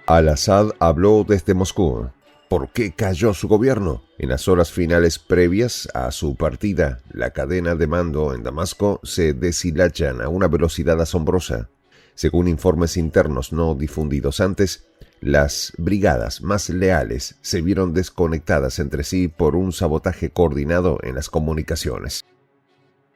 Al-Assad habló desde Moscú. ¿Por qué cayó su gobierno? En las horas finales previas a su partida, la cadena de mando en Damasco se deshilachan a una velocidad asombrosa. Según informes internos no difundidos antes, las brigadas más leales se vieron desconectadas entre sí por un sabotaje coordinado en las comunicaciones.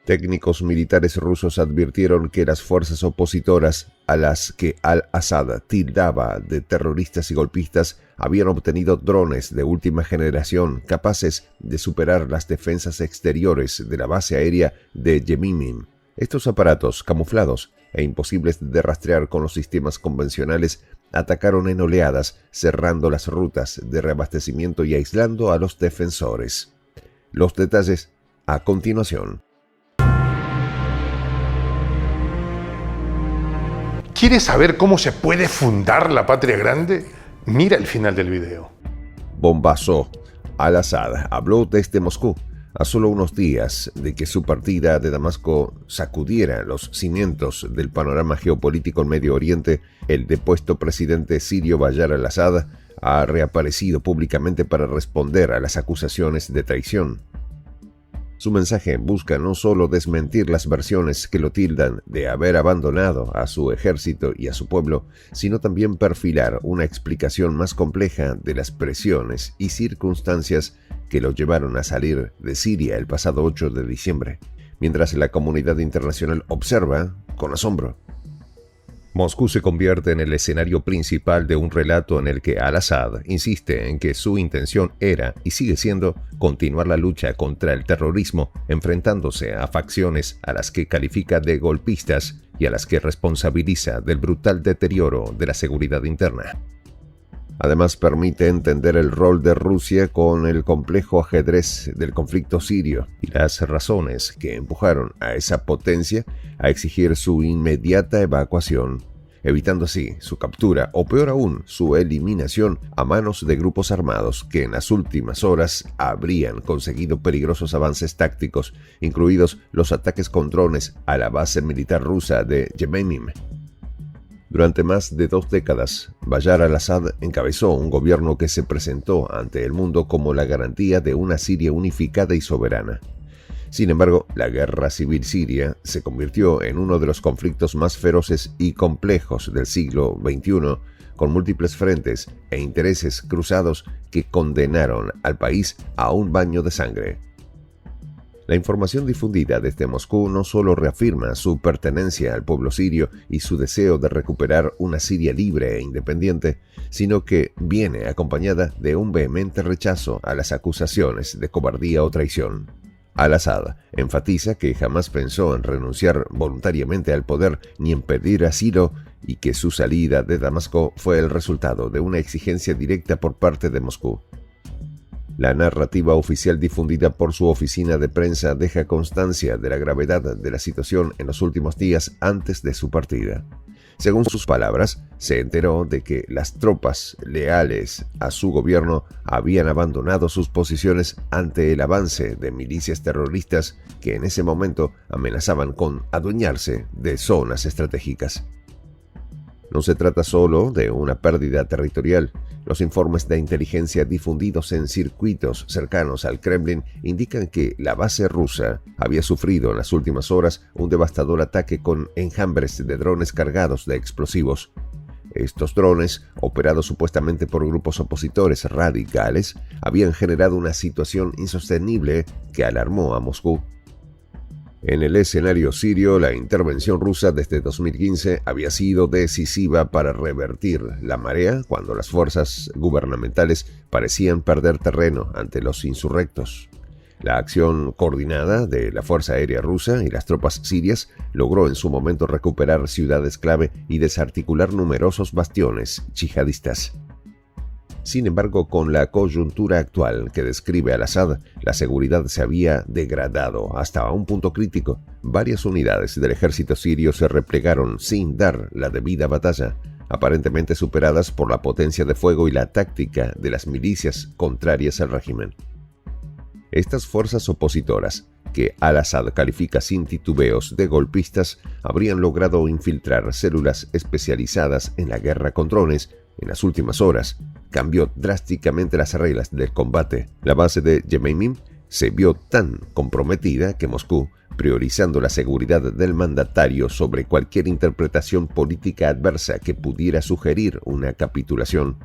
Técnicos militares rusos advirtieron que las fuerzas opositoras, a las que Al-Assad tildaba de terroristas y golpistas, habían obtenido drones de última generación capaces de superar las defensas exteriores de la base aérea de Yemimim. Estos aparatos, camuflados e imposibles de rastrear con los sistemas convencionales, atacaron en oleadas, cerrando las rutas de reabastecimiento y aislando a los defensores. Los detalles a continuación. ¿Quieres saber cómo se puede fundar la patria grande? Mira el final del video. Bombazo. Al-Assad habló desde Moscú a solo unos días de que su partida de Damasco sacudiera los cimientos del panorama geopolítico en Medio Oriente. El depuesto presidente sirio Bashar al-Assad ha reaparecido públicamente para responder a las acusaciones de traición. Su mensaje busca no solo desmentir las versiones que lo tildan de haber abandonado a su ejército y a su pueblo, sino también perfilar una explicación más compleja de las presiones y circunstancias que lo llevaron a salir de Siria el pasado 8 de diciembre, mientras la comunidad internacional observa con asombro. Moscú se convierte en el escenario principal de un relato en el que Al-Assad insiste en que su intención era y sigue siendo continuar la lucha contra el terrorismo, enfrentándose a facciones a las que califica de golpistas y a las que responsabiliza del brutal deterioro de la seguridad interna. Además, permite entender el rol de Rusia con el complejo ajedrez del conflicto sirio y las razones que empujaron a esa potencia a exigir su inmediata evacuación, evitando así su captura o, peor aún, su eliminación a manos de grupos armados que en las últimas horas habrían conseguido peligrosos avances tácticos, incluidos los ataques con drones a la base militar rusa de Yemimim. Durante más de 2 décadas, Bashar al-Assad encabezó un gobierno que se presentó ante el mundo como la garantía de una Siria unificada y soberana. Sin embargo, la guerra civil siria se convirtió en uno de los conflictos más feroces y complejos del siglo XXI, con múltiples frentes e intereses cruzados que condenaron al país a un baño de sangre. La información difundida desde Moscú no solo reafirma su pertenencia al pueblo sirio y su deseo de recuperar una Siria libre e independiente, sino que viene acompañada de un vehemente rechazo a las acusaciones de cobardía o traición. Al-Assad enfatiza que jamás pensó en renunciar voluntariamente al poder ni en pedir asilo y que su salida de Damasco fue el resultado de una exigencia directa por parte de Moscú. La narrativa oficial difundida por su oficina de prensa deja constancia de la gravedad de la situación en los últimos días antes de su partida. Según sus palabras, se enteró de que las tropas leales a su gobierno habían abandonado sus posiciones ante el avance de milicias terroristas que en ese momento amenazaban con adueñarse de zonas estratégicas. No se trata solo de una pérdida territorial. Los informes de inteligencia difundidos en circuitos cercanos al Kremlin indican que la base rusa había sufrido en las últimas horas un devastador ataque con enjambres de drones cargados de explosivos. Estos drones, operados supuestamente por grupos opositores radicales, habían generado una situación insostenible que alarmó a Moscú. En el escenario sirio, la intervención rusa desde 2015 había sido decisiva para revertir la marea cuando las fuerzas gubernamentales parecían perder terreno ante los insurrectos. La acción coordinada de la Fuerza Aérea Rusa y las tropas sirias logró en su momento recuperar ciudades clave y desarticular numerosos bastiones yihadistas. Sin embargo, con la coyuntura actual que describe Al-Assad, la seguridad se había degradado hasta un punto crítico. Varias unidades del ejército sirio se replegaron sin dar la debida batalla, aparentemente superadas por la potencia de fuego y la táctica de las milicias contrarias al régimen. Estas fuerzas opositoras, que Al-Assad califica sin titubeos de golpistas, habrían logrado infiltrar células especializadas en la guerra con drones, en las últimas horas, cambió drásticamente las reglas del combate. La base de Yemeniim se vio tan comprometida que Moscú, priorizando la seguridad del mandatario sobre cualquier interpretación política adversa que pudiera sugerir una capitulación.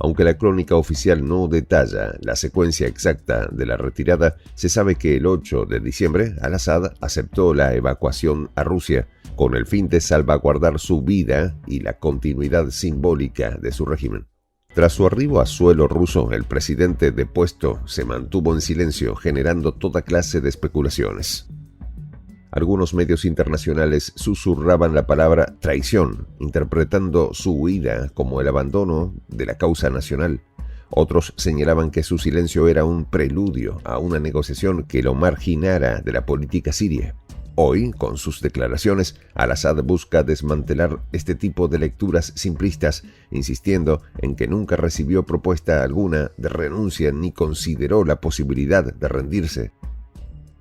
Aunque la crónica oficial no detalla la secuencia exacta de la retirada, se sabe que el 8 de diciembre Al-Assad aceptó la evacuación a Rusia con el fin de salvaguardar su vida y la continuidad simbólica de su régimen. Tras su arribo a suelo ruso, el presidente depuesto se mantuvo en silencio, generando toda clase de especulaciones. Algunos medios internacionales susurraban la palabra traición, interpretando su huida como el abandono de la causa nacional. Otros señalaban que su silencio era un preludio a una negociación que lo marginara de la política siria. Hoy, con sus declaraciones, Al-Assad busca desmantelar este tipo de lecturas simplistas, insistiendo en que nunca recibió propuesta alguna de renuncia ni consideró la posibilidad de rendirse.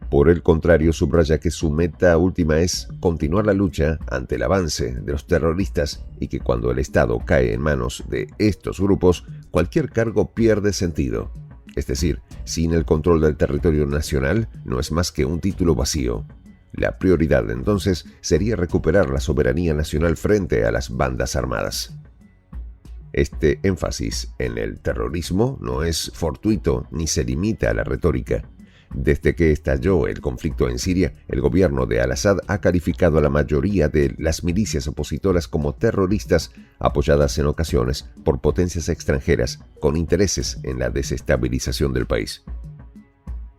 Por el contrario, subraya que su meta última es continuar la lucha ante el avance de los terroristas y que cuando el Estado cae en manos de estos grupos, cualquier cargo pierde sentido. Es decir, sin el control del territorio nacional no es más que un título vacío. La prioridad entonces sería recuperar la soberanía nacional frente a las bandas armadas. Este énfasis en el terrorismo no es fortuito ni se limita a la retórica. Desde que estalló el conflicto en Siria, el gobierno de Al-Assad ha calificado a la mayoría de las milicias opositoras como terroristas, apoyadas en ocasiones por potencias extranjeras con intereses en la desestabilización del país.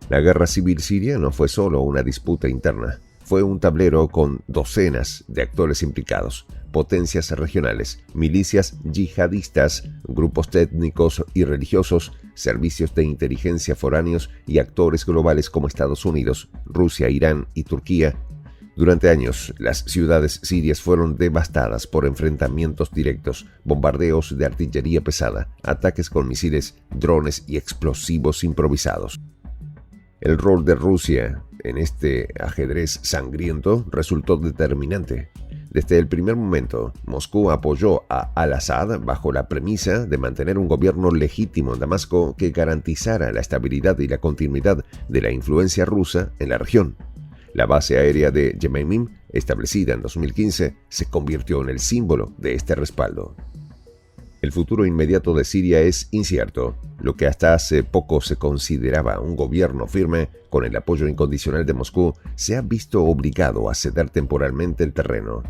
La guerra civil siria no fue solo una disputa interna, fue un tablero con docenas de actores implicados, potencias regionales, milicias yihadistas, grupos étnicos y religiosos, servicios de inteligencia foráneos y actores globales como Estados Unidos, Rusia, Irán y Turquía. Durante años, las ciudades sirias fueron devastadas por enfrentamientos directos, bombardeos de artillería pesada, ataques con misiles, drones y explosivos improvisados. El rol de Rusia en este ajedrez sangriento resultó determinante. Desde el primer momento, Moscú apoyó a Al-Assad bajo la premisa de mantener un gobierno legítimo en Damasco que garantizara la estabilidad y la continuidad de la influencia rusa en la región. La base aérea de Yemeniim, establecida en 2015, se convirtió en el símbolo de este respaldo. El futuro inmediato de Siria es incierto. Lo que hasta hace poco se consideraba un gobierno firme, con el apoyo incondicional de Moscú, se ha visto obligado a ceder temporalmente el terreno.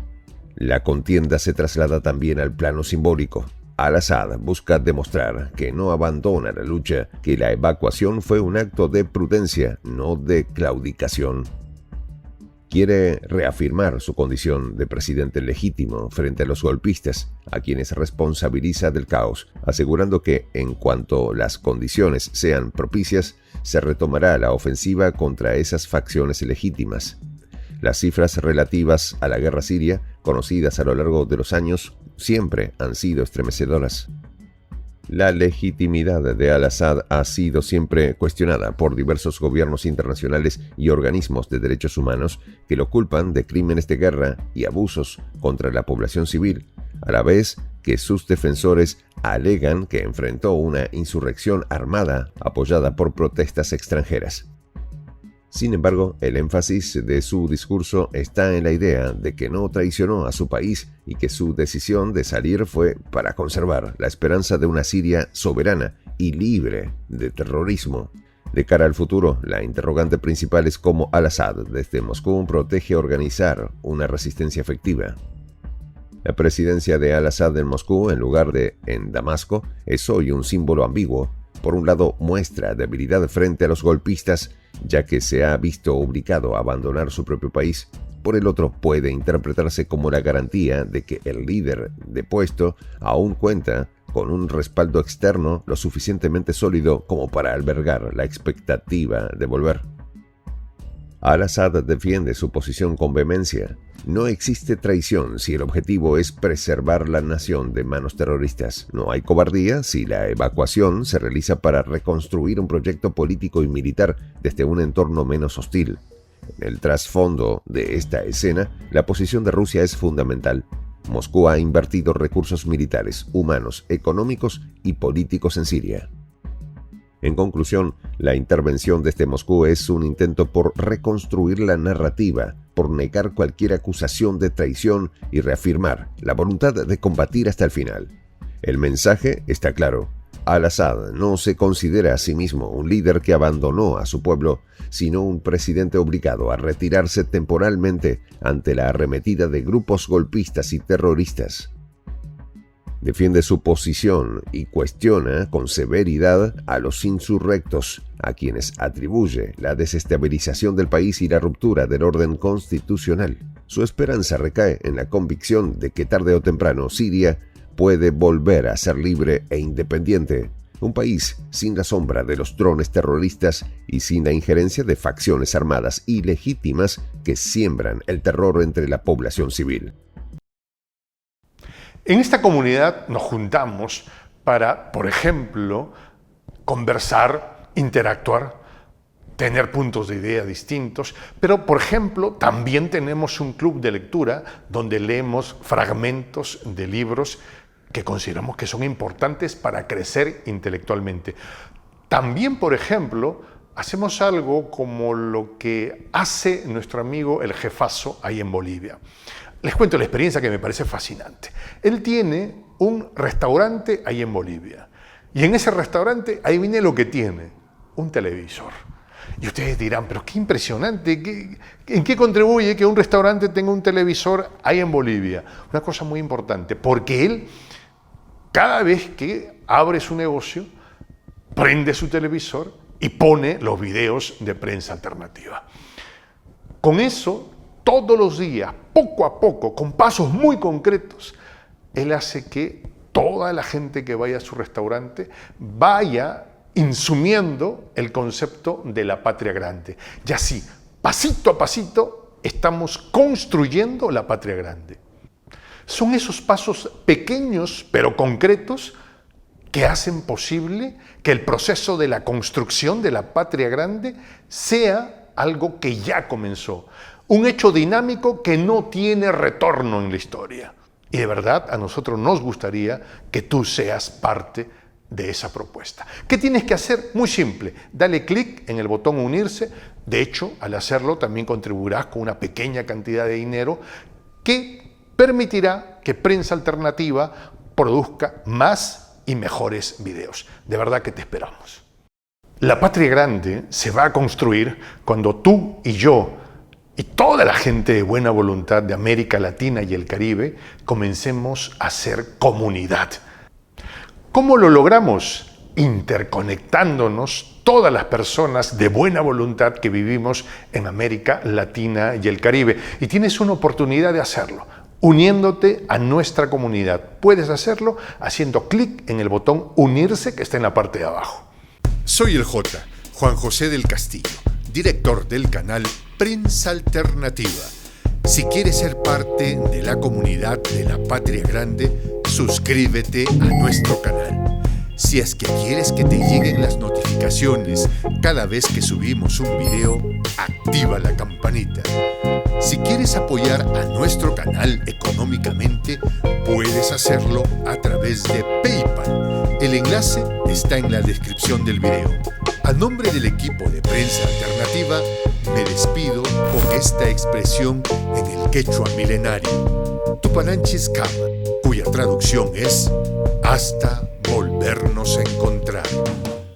La contienda se traslada también al plano simbólico. Al-Assad busca demostrar que no abandona la lucha, que la evacuación fue un acto de prudencia, no de claudicación. Quiere reafirmar su condición de presidente legítimo frente a los golpistas, a quienes responsabiliza del caos, asegurando que, en cuanto las condiciones sean propicias, se retomará la ofensiva contra esas facciones legítimas. Las cifras relativas a la guerra siria, conocidas a lo largo de los años, siempre han sido estremecedoras. La legitimidad de Al-Assad ha sido siempre cuestionada por diversos gobiernos internacionales y organismos de derechos humanos que lo culpan de crímenes de guerra y abusos contra la población civil, a la vez que sus defensores alegan que enfrentó una insurrección armada apoyada por protestas extranjeras. Sin embargo, el énfasis de su discurso está en la idea de que no traicionó a su país y que su decisión de salir fue para conservar la esperanza de una Siria soberana y libre de terrorismo. De cara al futuro, la interrogante principal es cómo Al-Assad desde Moscú protege organizar una resistencia efectiva. La presidencia de Al-Assad en Moscú, en lugar de en Damasco, es hoy un símbolo ambiguo. Por un lado, muestra debilidad frente a los golpistas, ya que se ha visto obligado a abandonar su propio país. Por el otro, puede interpretarse como la garantía de que el líder depuesto aún cuenta con un respaldo externo lo suficientemente sólido como para albergar la expectativa de volver. Al-Assad defiende su posición con vehemencia. No existe traición si el objetivo es preservar la nación de manos terroristas. No hay cobardía si la evacuación se realiza para reconstruir un proyecto político y militar desde un entorno menos hostil. En el trasfondo de esta escena, la posición de Rusia es fundamental. Moscú ha invertido recursos militares, humanos, económicos y políticos en Siria. En conclusión, la intervención desde Moscú es un intento por reconstruir la narrativa, por negar cualquier acusación de traición y reafirmar la voluntad de combatir hasta el final. El mensaje está claro. Al-Assad no se considera a sí mismo un líder que abandonó a su pueblo, sino un presidente obligado a retirarse temporalmente ante la arremetida de grupos golpistas y terroristas. Defiende su posición y cuestiona con severidad a los insurrectos, a quienes atribuye la desestabilización del país y la ruptura del orden constitucional. Su esperanza recae en la convicción de que tarde o temprano Siria puede volver a ser libre e independiente, un país sin la sombra de los drones terroristas y sin la injerencia de facciones armadas ilegítimas que siembran el terror entre la población civil. En esta comunidad nos juntamos para, por ejemplo, conversar, interactuar, tener puntos de idea distintos, pero, por ejemplo, también tenemos un club de lectura donde leemos fragmentos de libros que consideramos que son importantes para crecer intelectualmente. También, por ejemplo, hacemos algo como lo que hace nuestro amigo el jefazo ahí en Bolivia. Les cuento la experiencia que me parece fascinante. Él tiene un restaurante ahí en Bolivia. Y en ese restaurante, ahí viene lo que tiene, un televisor. Y ustedes dirán, pero qué impresionante, ¿en qué contribuye que un restaurante tenga un televisor ahí en Bolivia? Una cosa muy importante, porque él, cada vez que abre su negocio, prende su televisor y pone los videos de prensa alternativa. Con eso, todos los días, poco a poco, con pasos muy concretos, él hace que toda la gente que vaya a su restaurante vaya insumiendo el concepto de la patria grande. Y así, pasito a pasito, estamos construyendo la patria grande. Son esos pasos pequeños pero concretos que hacen posible que el proceso de la construcción de la patria grande sea algo que ya comenzó. Un hecho dinámico que no tiene retorno en la historia. Y de verdad a nosotros nos gustaría que tú seas parte de esa propuesta. ¿Qué tienes que hacer? Muy simple. Dale clic en el botón unirse. De hecho, al hacerlo también contribuirás con una pequeña cantidad de dinero que permitirá que Prensa Alternativa produzca más y mejores videos. De verdad que te esperamos. La patria grande se va a construir cuando tú y yo y toda la gente de buena voluntad de América Latina y el Caribe comencemos a ser comunidad. ¿Cómo lo logramos? Interconectándonos todas las personas de buena voluntad que vivimos en América Latina y el Caribe. Y tienes una oportunidad de hacerlo, uniéndote a nuestra comunidad. Puedes hacerlo haciendo clic en el botón unirse que está en la parte de abajo. Soy el J, Juan José del Castillo, director del canal Prensa Alternativa. Si quieres ser parte de la comunidad de la Patria Grande, suscríbete a nuestro canal. Si es que quieres que te lleguen las notificaciones cada vez que subimos un video, activa la campanita. Si quieres apoyar a nuestro canal económicamente, puedes hacerlo a través de PayPal. El enlace está en la descripción del video. A nombre del equipo de Prensa Alternativa, me despido con esta expresión en el quechua milenario, Tupananchis Kama, cuya traducción es hasta